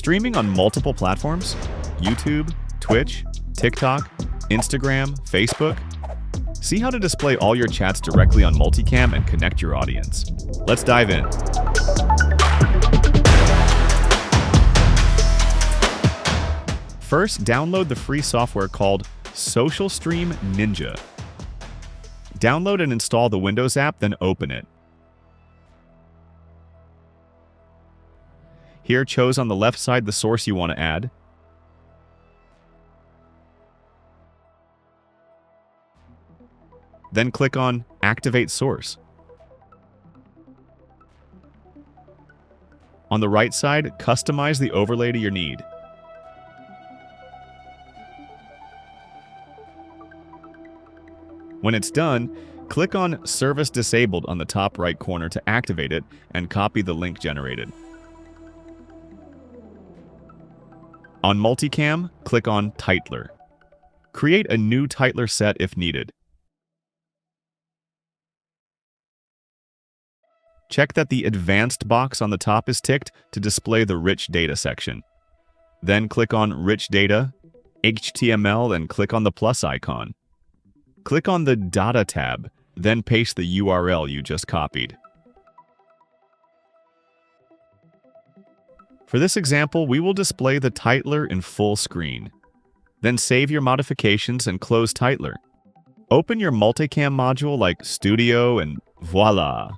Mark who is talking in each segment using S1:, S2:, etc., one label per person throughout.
S1: Streaming on multiple platforms? YouTube, Twitch, TikTok, Instagram, Facebook? See how to display all your chats directly on multiCAM and connect your audience. Let's dive in. First, download the free software called Social Stream Ninja. Download and install the Windows app, then open it. Here, choose on the left side the source you want to add. Then click on Activate Source. On the right side, customize the overlay to your need. When it's done, click on Service Disabled on the top right corner to activate it and copy the link generated. On multiCAM, click on Titler. Create a new Titler set if needed. Check that the Advanced box on the top is ticked to display the Rich Data section. Then click on Rich Data, HTML, and click on the plus icon. Click on the Data tab, then paste the URL you just copied. For this example, we will display the Titler in full screen. Then save your modifications and close Titler. Open your multiCAM module like Studio and voila!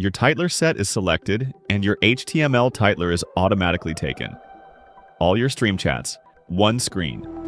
S1: Your Titler set is selected and your HTML Titler is automatically taken. All your stream chats, one screen.